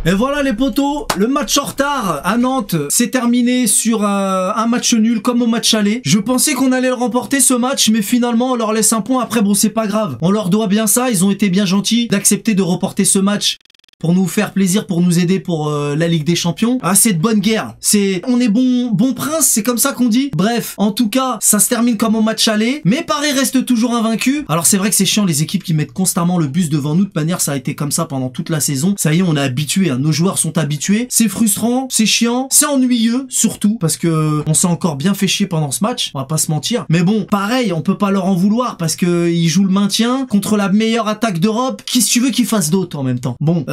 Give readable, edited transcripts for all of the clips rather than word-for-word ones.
Et voilà les potos, le match en retard à Nantes s'est terminé sur un match nul comme au match aller. Je pensais qu'on allait le remporter ce match, mais finalement on leur laisse un point. Après bon, c'est pas grave, on leur doit bien ça, ils ont été bien gentils d'accepter de reporter ce match pour nous faire plaisir, pour nous aider pour la Ligue des Champions. Ah, c'est de bonne guerre. On est bon prince, c'est comme ça qu'on dit. Bref, en tout cas, ça se termine comme au match aller, mais Paris reste toujours invaincu. Alors c'est vrai que c'est chiant les équipes qui mettent constamment le bus devant nous. De manière, ça a été comme ça pendant toute la saison. Ça y est, on est habitué, hein. Nos joueurs sont habitués. C'est frustrant, c'est chiant, c'est ennuyeux surtout parce que on s'est encore bien fait chier pendant ce match. On va pas se mentir. Mais bon, pareil, on peut pas leur en vouloir parce que ils jouent le maintien contre la meilleure attaque d'Europe. Qui si tu veux qu'ils fassent d'autres en même temps. Bon.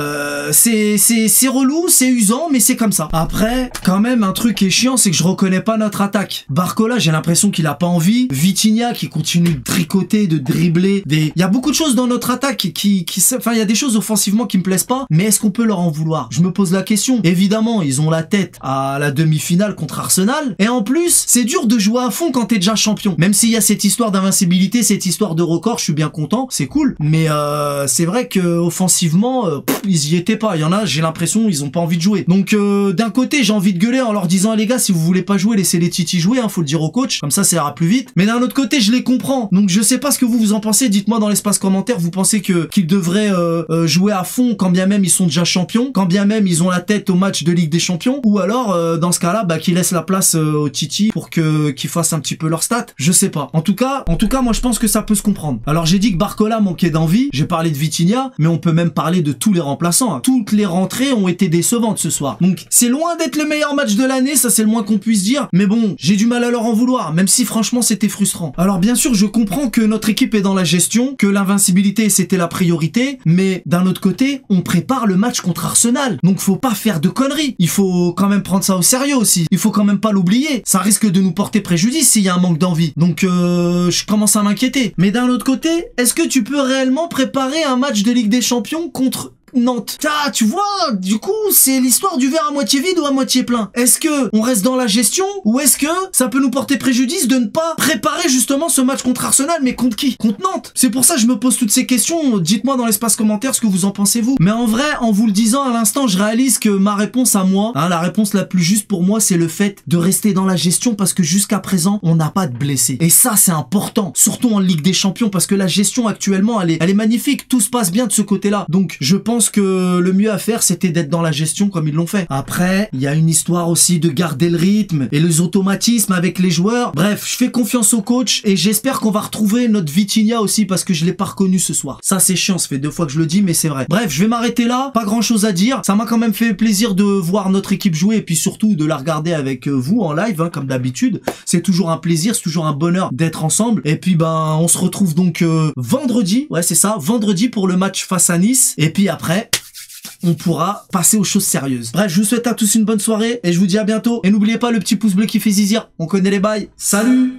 C'est relou, c'est usant, mais c'est comme ça. Après, quand même, un truc qui est chiant, c'est que je reconnais pas notre attaque. Barcola, j'ai l'impression qu'il a pas envie. Vitinha qui continue de tricoter, de dribbler. Il y a beaucoup de choses dans notre attaque enfin, il y a des choses offensivement qui me plaisent pas, mais est-ce qu'on peut leur en vouloir? Je me pose la question. Évidemment, ils ont la tête à la demi-finale contre Arsenal. Et en plus, c'est dur de jouer à fond quand t'es déjà champion. Même s'il y a cette histoire d'invincibilité, cette histoire de record, je suis bien content, c'est cool. Mais c'est vrai que offensivement, ils y étaient pas. Il y en a, j'ai l'impression, ils ont pas envie de jouer. Donc d'un côté, j'ai envie de gueuler en leur disant, les gars, si vous voulez pas jouer, laissez les titis jouer, hein, faut le dire au coach. Comme ça ira plus vite. Mais d'un autre côté, je les comprends. Donc je sais pas ce que vous en pensez. Dites-moi dans l'espace commentaire, vous pensez qu'ils devraient jouer à fond quand bien même ils sont déjà champions, quand bien même ils ont la tête au match de Ligue des Champions, ou alors dans ce cas-là, qu'ils laissent la place aux titis pour qu'ils fassent un petit peu leur stat. Je sais pas. En tout cas, moi je pense que ça peut se comprendre. Alors j'ai dit que Barcola manquait d'envie. J'ai parlé de Vitinha, mais on peut même parler de tous les remplaçants. Hein. Toutes les rentrées ont été décevantes ce soir. Donc c'est loin d'être le meilleur match de l'année, ça c'est le moins qu'on puisse dire. Mais bon, j'ai du mal à leur en vouloir, même si franchement c'était frustrant. Alors bien sûr, je comprends que notre équipe est dans la gestion, que l'invincibilité c'était la priorité, mais d'un autre côté, on prépare le match contre Arsenal. Donc faut pas faire de conneries. Il faut quand même prendre ça au sérieux aussi. Il faut quand même pas l'oublier. Ça risque de nous porter préjudice s'il y a un manque d'envie. Donc je commence à m'inquiéter. Mais d'un autre côté, est-ce que tu peux réellement préparer un match de Ligue des Champions contre Nantes? Ah, tu vois, du coup, c'est l'histoire du verre à moitié vide ou à moitié plein. Est-ce que on reste dans la gestion ou est-ce que ça peut nous porter préjudice de ne pas préparer justement ce match contre Arsenal, mais contre qui? Contre Nantes. C'est pour ça que je me pose toutes ces questions. Dites-moi dans l'espace commentaire ce que vous en pensez vous. Mais en vrai, en vous le disant à l'instant, je réalise que ma réponse à moi, la réponse la plus juste pour moi, c'est le fait de rester dans la gestion parce que jusqu'à présent, on n'a pas de blessés. Et ça, c'est important, surtout en Ligue des Champions parce que la gestion actuellement, elle est magnifique. Tout se passe bien de ce côté-là. Donc, je pense que le mieux à faire c'était d'être dans la gestion comme ils l'ont fait. Après, il y a une histoire aussi de garder le rythme et les automatismes avec les joueurs. Bref, je fais confiance au coach et j'espère qu'on va retrouver notre Vitinha aussi parce que je l'ai pas reconnu ce soir. Ça c'est chiant, ça fait 2 fois que je le dis mais c'est vrai. Bref, je vais m'arrêter là, pas grand chose à dire. Ça m'a quand même fait plaisir de voir notre équipe jouer et puis surtout de la regarder avec vous en live comme d'habitude. C'est toujours un plaisir, c'est toujours un bonheur d'être ensemble. Et puis on se retrouve donc vendredi, ouais c'est ça, vendredi pour le match face à Nice. Et puis après on pourra passer aux choses sérieuses. Bref, je vous souhaite à tous une bonne soirée et je vous dis à bientôt. Et n'oubliez pas le petit pouce bleu qui fait zizir. On connaît les bails. Salut!